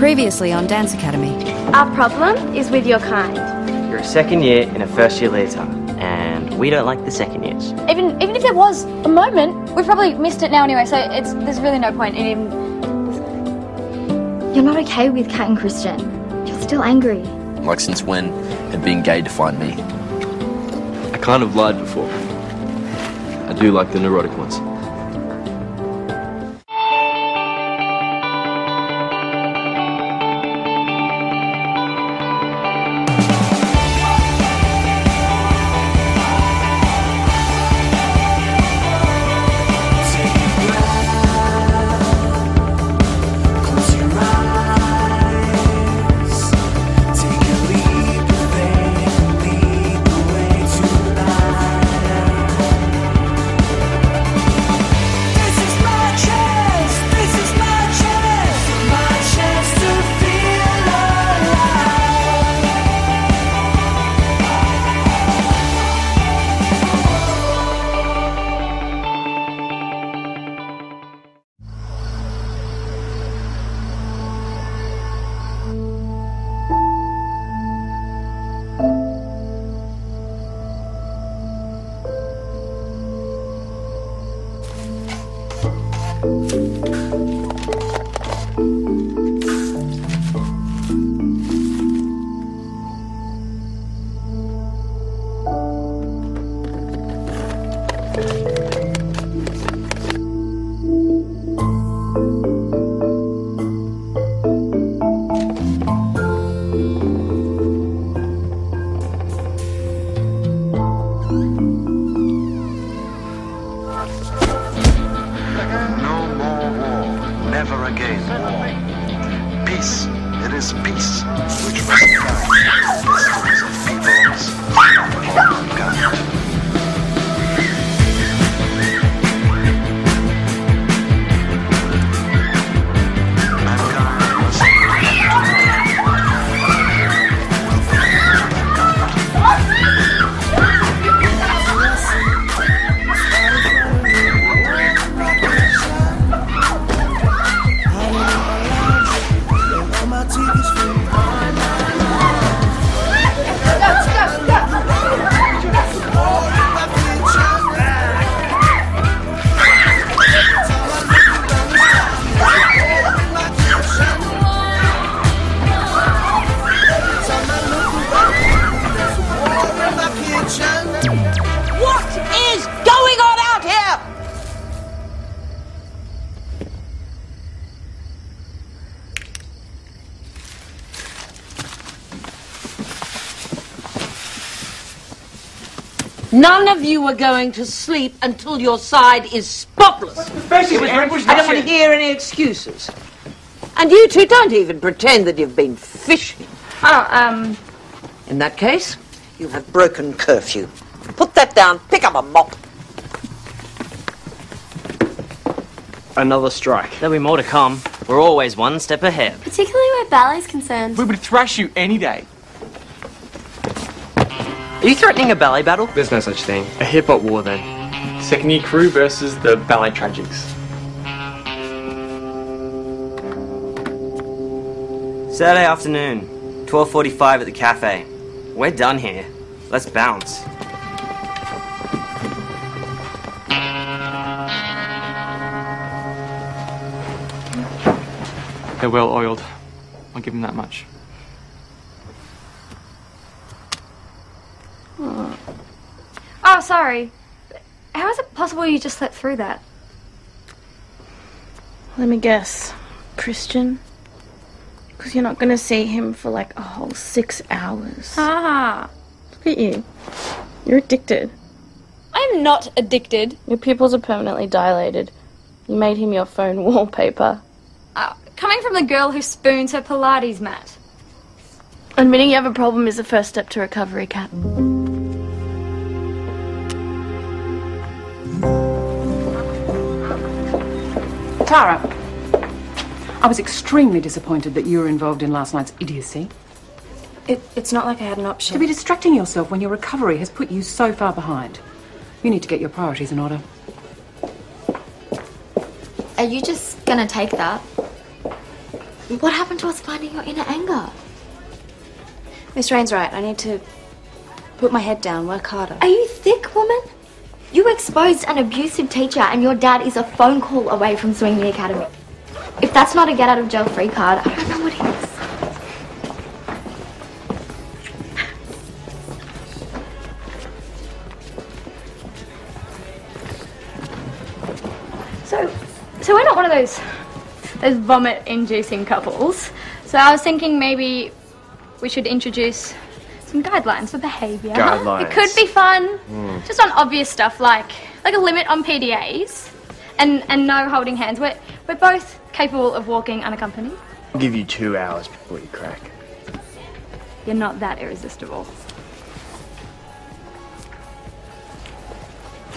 Previously on Dance Academy. Our problem is with your kind. You're a second year in a first year leader, and we don't like the second years. Even if there was a moment, we've probably missed it now anyway, so there's really no point in even... You're not okay with Kat and Christian. You're still angry. Like, since when had being gay defined me? I kind of lied before. I do like the neurotic ones. None of you are going to sleep until your side is spotless. I don't want to hear any excuses. And you two don't even pretend that you've been fishing. In that case, you have broken curfew. Put that down, pick up a mop. Another strike. There'll be more to come. We're always one step ahead. Particularly where ballet's concerned. We would thrash you any day. Are you threatening a ballet battle? There's no such thing. A hip-hop war, then. Second year crew versus the ballet tragics. Saturday afternoon, 12:45 at the cafe. We're done here. Let's bounce. They're well oiled. I'll give them that much. Oh, sorry. How is it possible you just slept through that? Let me guess. Christian? Because you're not going to see him for like a whole 6 hours. Ah. Look at you. You're addicted. I'm not addicted. Your pupils are permanently dilated. You made him your phone wallpaper. Coming from the girl who spoons her Pilates mat. Admitting you have a problem is the first step to recovery, Kat. Tara, I was extremely disappointed that you were involved in last night's idiocy. It's not like I had an option. To be distracting yourself when your recovery has put you so far behind. You need to get your priorities in order. Are you just gonna take that? What happened to us finding your inner anger? Miss Rain's right. I need to put my head down, work harder. Are you thick, woman? You exposed an abusive teacher and your dad is a phone call away from suing the Academy. If that's not a get out of jail free card, I don't know what is. So we're not one of those vomit-inducing couples. So I was thinking maybe we should introduce some guidelines for behaviour. Guidelines. It could be fun, just on obvious stuff like a limit on PDAs and no holding hands. We're both capable of walking unaccompanied. I'll give you 2 hours before you crack. You're not that irresistible.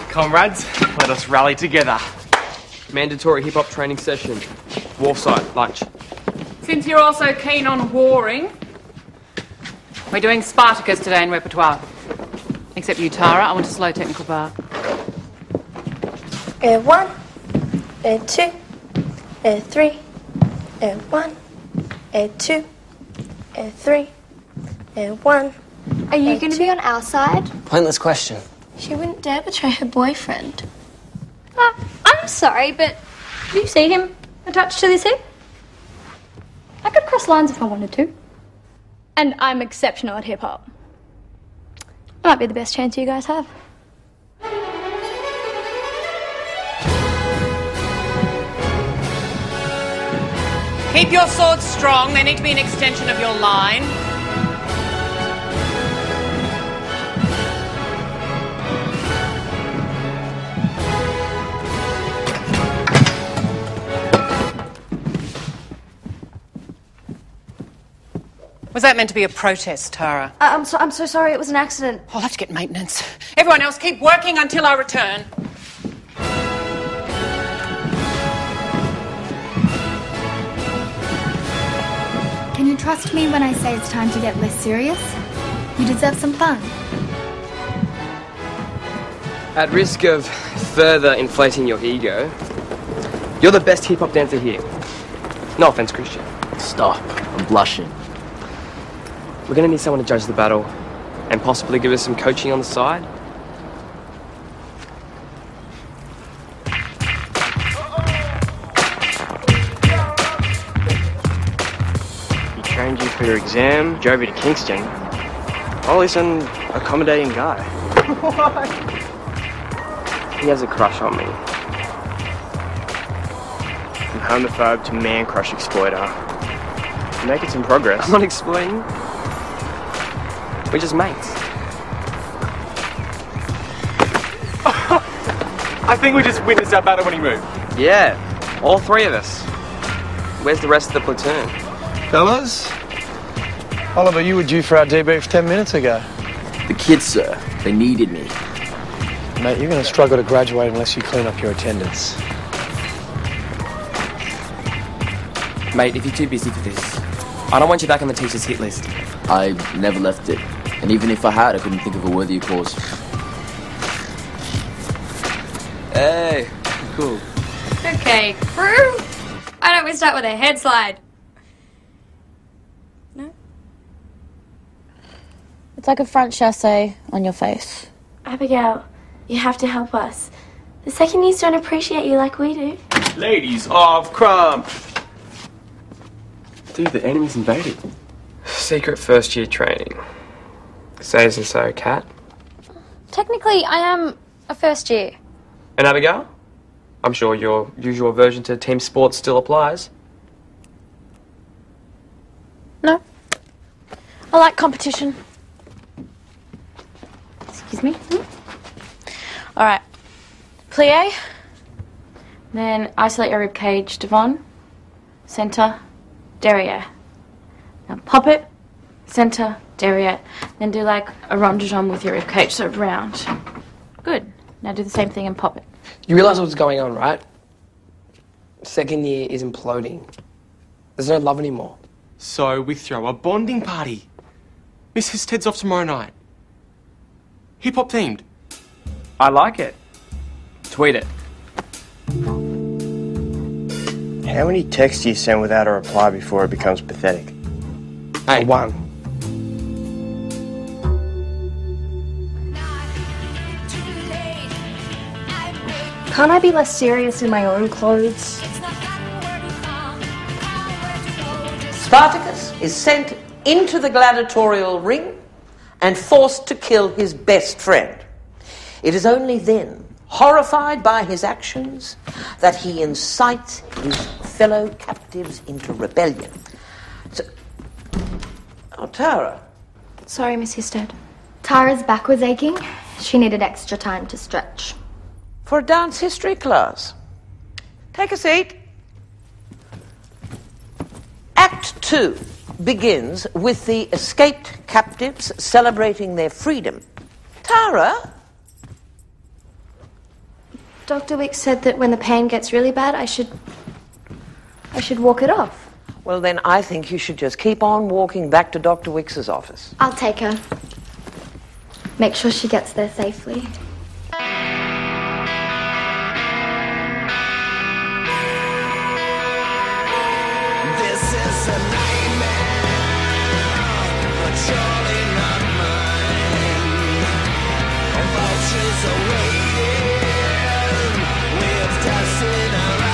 Comrades, let us rally together. Mandatory hip-hop training session. Wharfside, lunch. Since you're also keen on warring, we're doing Spartacus today in repertoire. Except you, Tara. I want a slow technical bar. 1, 2, 3, 1, 2, 3, 1. Are you going to be on our side? Pointless question. She wouldn't dare betray her boyfriend. I'm sorry, but do you see him attached to this hip? I could cross lines if I wanted to. And I'm exceptional at hip-hop. Might be the best chance you guys have. Keep your swords strong. They need to be an extension of your line. Was that meant to be a protest, Tara? I'm so sorry. It was an accident. I'll have to get maintenance. Everyone else, keep working until I return. Can you trust me when I say it's time to get less serious? You deserve some fun. At risk of further inflating your ego, you're the best hip-hop dancer here. No offense, Christian. Stop. I'm blushing. We're going to need someone to judge the battle and possibly give us some coaching on the side. He trained you for your exam, drove you to Kingston. Well, he's an accommodating guy. What? He has a crush on me. From homophobe to man-crush exploiter. You're making some progress. I'm not exploiting. We're just mates. I think we just witnessed our battle when he moved. Yeah, all 3 of us. Where's the rest of the platoon? Fellas, Oliver, you were due for our debrief 10 minutes ago. The kids, sir. They needed me. Mate, you're going to struggle to graduate unless you clean up your attendance. Mate, if you're too busy for this, I don't want you back on the teacher's hit list. I never left it. And even if I had, I couldn't think of a worthier cause. Hey, cool. Okay, crew. Why don't we start with a head slide? No? It's like a front chasse on your face. Abigail, you have to help us. The second years don't appreciate you like we do. Ladies of Crump. Dude, the enemy's invaded. Secret first-year training. Says and so, Kat. Technically, I am a first year. And Abigail? I'm sure your usual aversion to team sports still applies. No. I like competition. Excuse me. All right. Plie. Then isolate your rib cage, Devon. Center, derriere. Now pop it, center, derriere. Then do like a rondegem with your rib cage, so round. Good. Now do the same thing and pop it. You realise what's going on, right? Second year is imploding. There's no love anymore. So we throw a bonding party. Mrs. Ted's off tomorrow night. Hip-hop themed. I like it. Tweet it. How many texts do you send without a reply before it becomes pathetic? Hey. One. Can't I be less serious in my own clothes? Spartacus is sent into the gladiatorial ring and forced to kill his best friend. It is only then, horrified by his actions, that he incites his fellow captives into rebellion. So, oh, Tara. Sorry, Miss Husted. Tara's back was aching. She needed extra time to stretch. For a dance history class. Take a seat. Act 2 begins with the escaped captives celebrating their freedom. Tara? Dr. Wicks said that when the pain gets really bad, I should walk it off. Well, then I think you should just keep on walking back to Dr. Wicks's office. I'll take her. Make sure she gets there safely. This is a nightmare, but surely not mine. Vultures are waiting with dust in our eyes.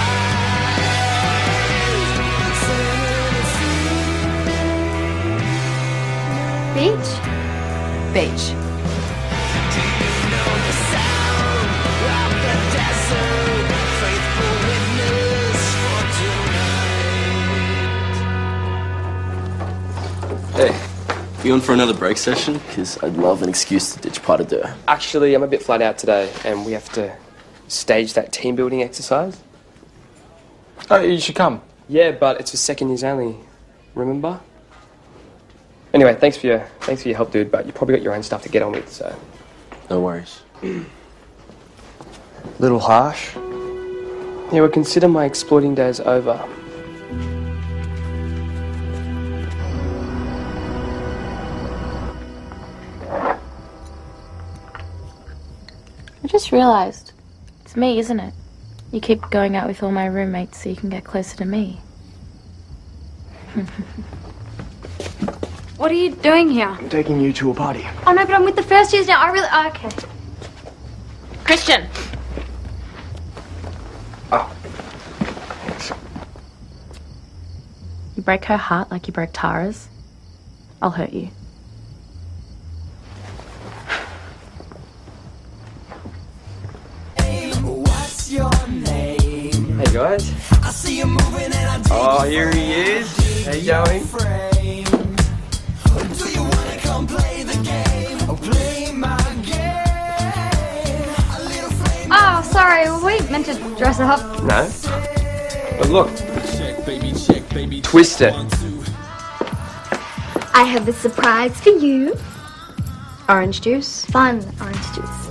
Beach? Beach. Do you know the sound of the desert? Faithful witness for tonight. Hey, you on for another break session? Because I'd love an excuse to ditch pas de deux. Actually, I'm a bit flat out today, and we have to stage that team building exercise. Oh, you should come. Yeah, but it's for second years only. Remember? Anyway, thanks for your help, dude. But you probably got your own stuff to get on with, so. No worries. Little harsh. Yeah, well, consider my exploiting days over. I just realised. It's me, isn't it? You keep going out with all my roommates so you can get closer to me. What are you doing here? I'm taking you to a party. Oh no, but I'm with the first years now. Okay. Christian! Oh. Thanks. You break her heart like you broke Tara's, I'll hurt you. What's your name? Hey guys. I see you moving and I dig Oh, here he is. How you going? Do you wanna come play the game or play my game? A little flame. Oh, sorry. Were we meant to dress up? No. But look. Twist it. I have a surprise for you. Orange juice? Fun orange juice.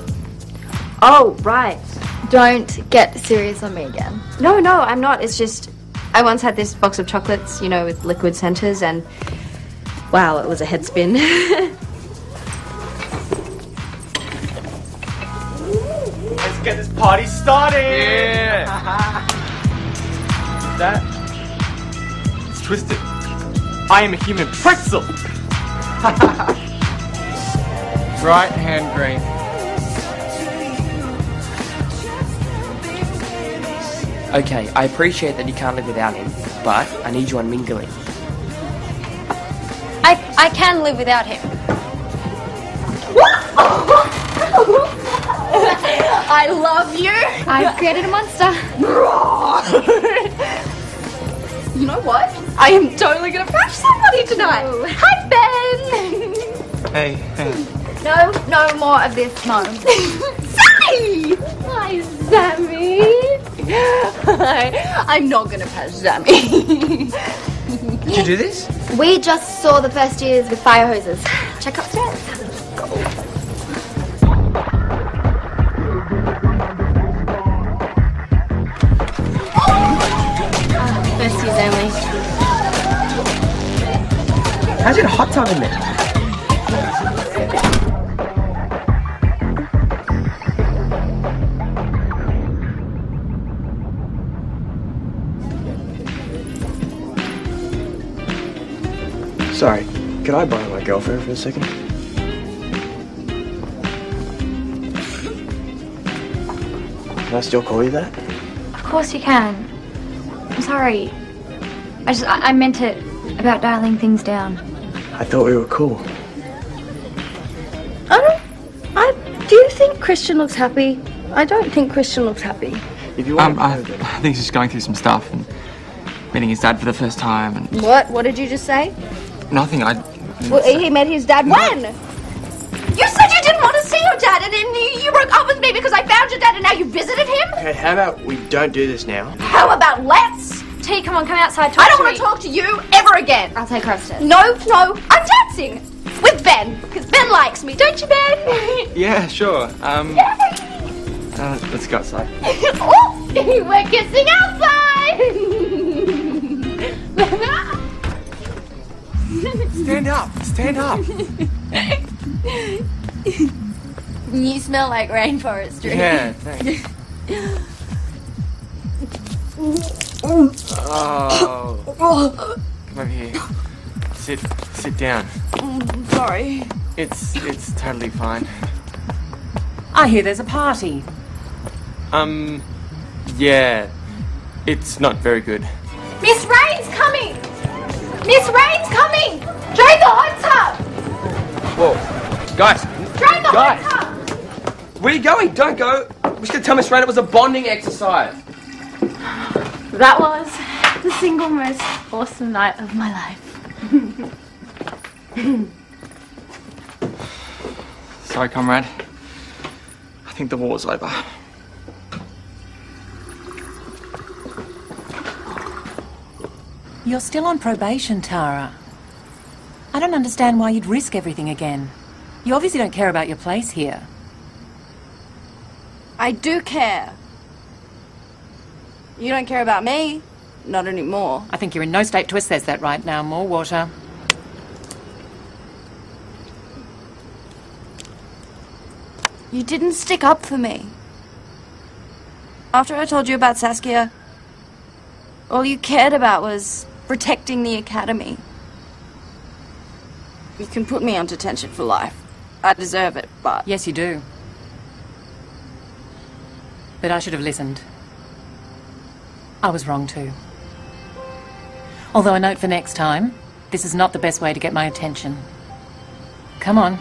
Oh, right. Don't get serious on me again. No, I'm not. It's just, I once had this box of chocolates, you know, with liquid centers, and wow, it was a head spin. Let's get this party started! Yeah! That? It's twisted. I am a human pretzel! Right hand green. Okay, I appreciate that you can't live without him, but I need you on mingling. I can live without him. I love you. I've created a monster. You know what? I am totally gonna crush somebody tonight. Hi, Ben. Hey. No more of this, no. Sammy! Hi, Sammy. I'm not gonna crush Sammy. Did you do this? We just saw the first years with fire hoses. Check upstairs. First years only. How's it a hot tub in there? Sorry, could I borrow my girlfriend for a second? Can I still call you that? Of course you can. I'm sorry. I meant it about dialing things down. I thought we were cool. Do you think Christian looks happy? I don't think Christian looks happy. If you want I think he's just going through some stuff and meeting his dad for the first time and... What? What did you just say? Nothing, Well, he met his dad when? You said you didn't want to see your dad and then you broke up with me because I found your dad and now you visited him? Okay, how about we don't do this now? How about let's? T, come on, come outside. Talk I don't to want me. to talk to you ever again. I'll take her upstairs. No, I'm dancing with Ben because Ben likes me, don't you, Ben? Yeah, sure. Let's go outside. Oh, we're kissing outside. Stand up! Stand up! You smell like rainforest trees. Yeah, thanks. Oh. Come over here. Sit down. Sorry. It's totally fine. I hear there's a party. Yeah. It's not very good. Miss Rain's coming! Miss Rain's coming! Drain the hot tub! Whoa. Guys. Drain the Guys. hot tub! Where are you going? Don't go. We're just going to tell Miss Rain it was a bonding exercise. That was the single most awesome night of my life. Sorry, comrade. I think the war's over. You're still on probation, Tara. I don't understand why you'd risk everything again. You obviously don't care about your place here. I do care. You don't care about me. Not anymore. I think you're in no state to assess that right now. More water. You didn't stick up for me. After I told you about Saskia, all you cared about was protecting the Academy. You can put me on detention for life. I deserve it, but... Yes, you do. But I should have listened. I was wrong too. Although a note for next time, this is not the best way to get my attention. Come on.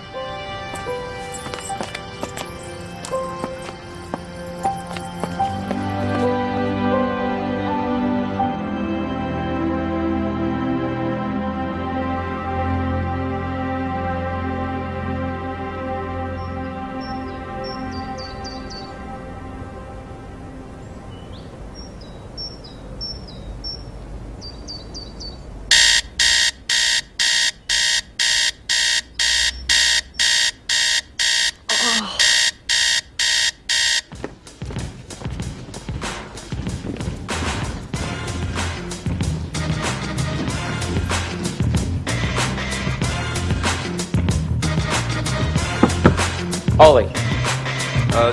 Ollie.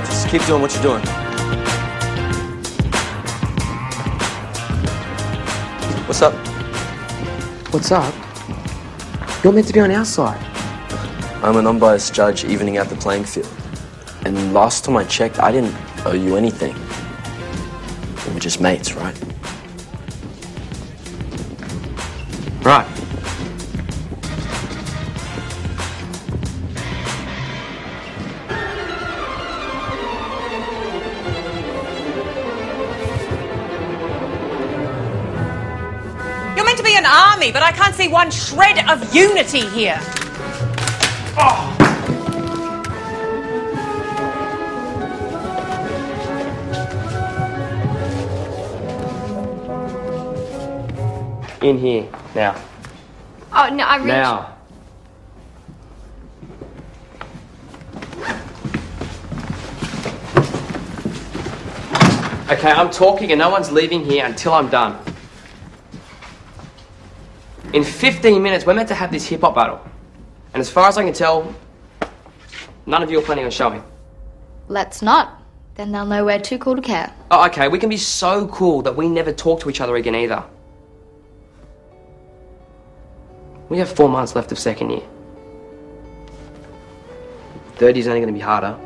Just keep doing what you're doing. What's up? What's up? You're meant to be on our side. I'm an unbiased judge evening out the playing field. And last time I checked, I didn't owe you anything. We were just mates, right? Right. You're meant to be an army, but I can't see one shred of unity here. In here, now. Oh, no, I really... Now. Okay, I'm talking and no one's leaving here until I'm done. In 15 minutes, we're meant to have this hip-hop battle. And as far as I can tell, none of you are planning on showing. Let's not. Then they'll know we're too cool to care. Oh, okay, we can be so cool that we never talk to each other again either. We have 4 months left of second year. Third year's only going to be harder.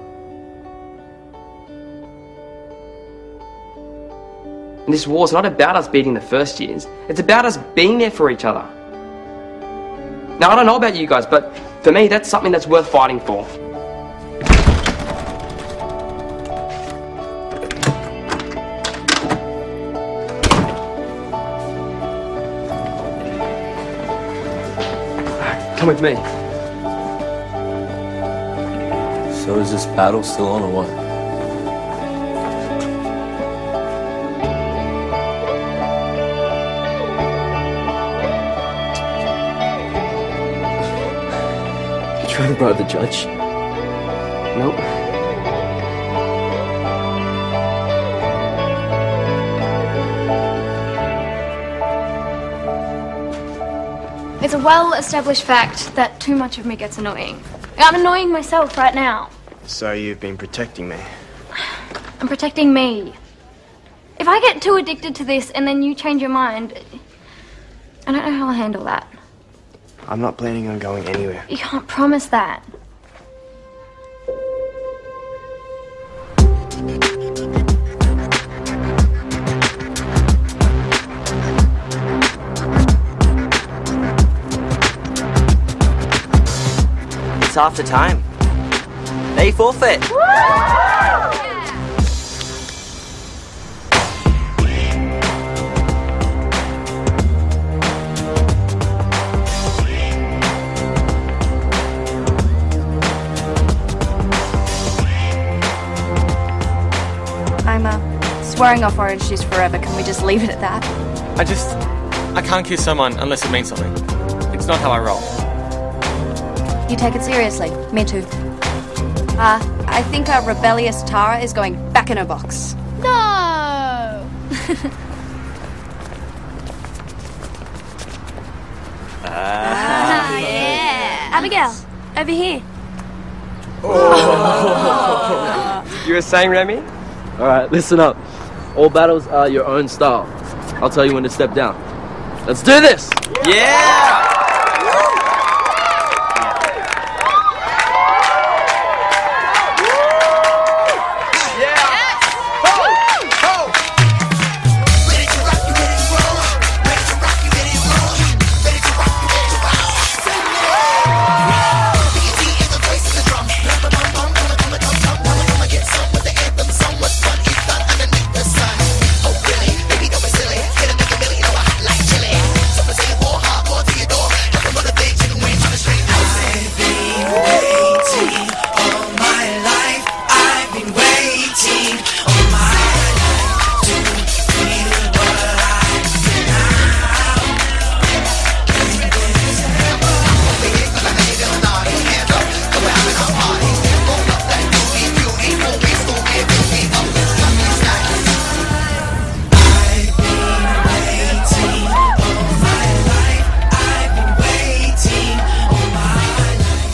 And this war's not about us beating the first years. It's about us being there for each other. Now, I don't know about you guys, but for me, that's something that's worth fighting for. Come with me. So is this battle still on or what? You trying to bribe the judge? Nope. It's a well-established fact that too much of me gets annoying. I'm annoying myself right now. So you've been protecting me? I'm protecting me. If I get too addicted to this and then you change your mind, I don't know how I'll handle that. I'm not planning on going anywhere. You can't promise that. It's after time. They forfeit. I'm swearing off orange juice forever. Can we just leave it at that? I can't kiss someone unless it means something. It's not how I roll. You take it seriously. Me too. I think our rebellious Tara is going back in her box. No! Yeah. Abigail, over here. You were saying, Remy? Alright, listen up. All battles are your own style. I'll tell you when to step down. Let's do this! Yeah!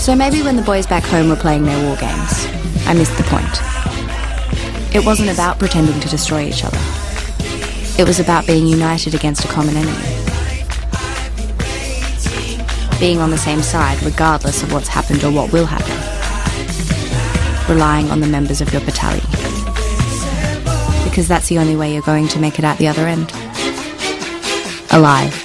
So maybe when the boys back home were playing their war games, I missed the point. It wasn't about pretending to destroy each other. It was about being united against a common enemy. Being on the same side regardless of what's happened or what will happen. Relying on the members of your battalion. Because that's the only way you're going to make it out the other end. Alive.